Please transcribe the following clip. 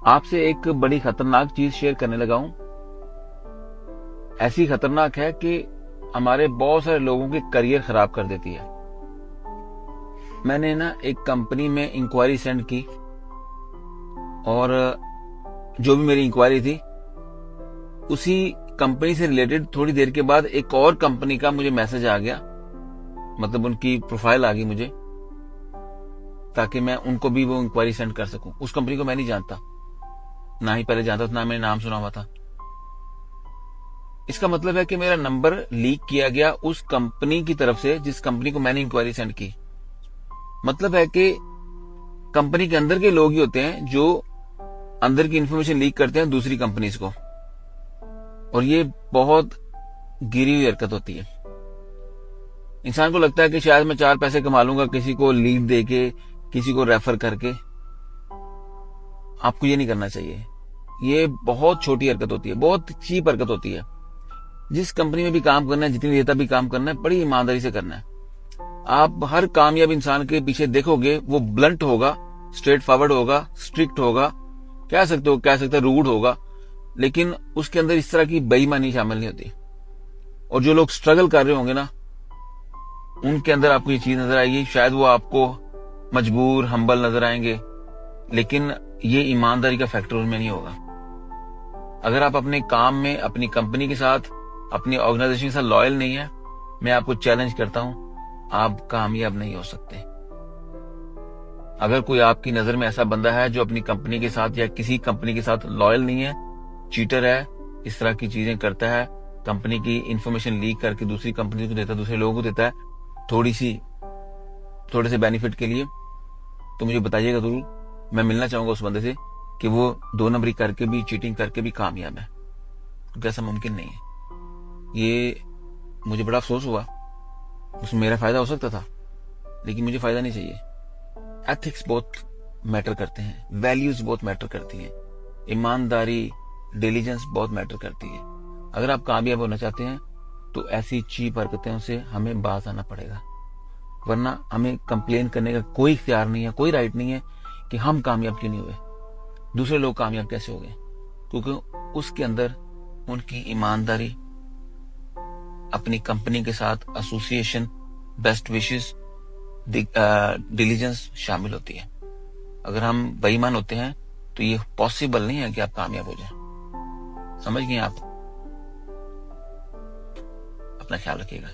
आपसे एक बड़ी खतरनाक चीज शेयर करने लगा हूं। ऐसी खतरनाक है कि हमारे बहुत सारे लोगों के करियर खराब कर देती है। मैंने ना एक कंपनी में इंक्वायरी सेंड की और जो भी मेरी इंक्वायरी थी उसी कंपनी से रिलेटेड थोड़ी देर के बाद एक और कंपनी का मुझे मैसेज आ गया, मतलब उनकी प्रोफाइल आ गई मुझे, ताकि मैं उनको भी वो इंक्वायरी सेंड कर सकूं। उस कंपनी को मैं नहीं जानता, ना ही पहले जानता था, ना मैंने नाम सुना हुआ था। इसका मतलब है कि मेरा नंबर लीक किया गया उस कंपनी की तरफ से जिस कंपनी को मैंने इंक्वायरी सेंड की। मतलब है कि कंपनी के अंदर के लोग ही होते हैं जो अंदर की इंफॉर्मेशन लीक करते हैं दूसरी कंपनीज को, और ये बहुत गिरी हुई हरकत होती है। इंसान को लगता है कि शायद मैं 4 पैसे कमा लूंगा किसी को लीड देके, किसी को रेफर करके। आपको ये नहीं करना चाहिए। ये बहुत छोटी हरकत होती है, बहुत चीप हरकत होती है। जिस कंपनी में भी काम करना है, जितनी देर तक भी काम करना है, बड़ी ईमानदारी से करना है। आप हर कामयाब इंसान के पीछे देखोगे, वो ब्लंट होगा, स्ट्रेट फॉरवर्ड होगा, स्ट्रिक्ट होगा, कह सकते रूड होगा, लेकिन उसके अंदर इस तरह की बेईमानी शामिल नहीं होती। और जो लोग स्ट्रगल कर रहे होंगे ना, उनके अंदर आपको ये चीज नजर आएगी। शायद वो आपको मजबूर, हम्बल नजर आएंगे, लेकिन ये ईमानदारी का फैक्टर उनमें नहीं होगा। अगर आप अपने काम में, अपनी कंपनी के साथ, अपनी ऑर्गेनाइजेशन के साथ लॉयल नहीं है, मैं आपको चैलेंज करता हूं, आप कामयाब नहीं हो सकते। अगर कोई आपकी नजर में ऐसा बंदा है जो अपनी कंपनी के साथ या किसी कंपनी के साथ लॉयल नहीं है, चीटर है, इस तरह की चीजें करता है, कंपनी की इंफॉर्मेशन लीक करके दूसरी कंपनी को देता है, दूसरे लोगों को देता है थोड़े से बेनिफिट के लिए, तो मुझे बताइएगा जरूर। मैं मिलना चाहूंगा उस बंदे से कि वो 2 नंबरी करके भी, चीटिंग करके भी कामयाब है, क्योंकि ऐसा मुमकिन नहीं है। ये मुझे बड़ा अफसोस हुआ। उसमें मेरा फायदा हो सकता था, लेकिन मुझे फायदा नहीं चाहिए। एथिक्स बहुत मैटर करते हैं, वैल्यूज बहुत मैटर करती हैं, ईमानदारी, डिलीजेंस बहुत मैटर करती है। अगर आप कामयाब होना चाहते हैं तो ऐसी चीप हरकतों से हमें बाज आना पड़ेगा, वरना हमें कंप्लेन करने का कोई इख्तियार नहीं है, कोई राइट नहीं है कि हम कामयाब क्यों नहीं हुए, दूसरे लोग कामयाब कैसे हो गए, क्योंकि उसके अंदर उनकी ईमानदारी, अपनी कंपनी के साथ एसोसिएशन, बेस्ट विशेस, डिलीजेंस शामिल होती है। अगर हम बेईमान होते हैं तो ये पॉसिबल नहीं है कि आप कामयाब हो जाए। समझ गए आप? अपना ख्याल रखिएगा।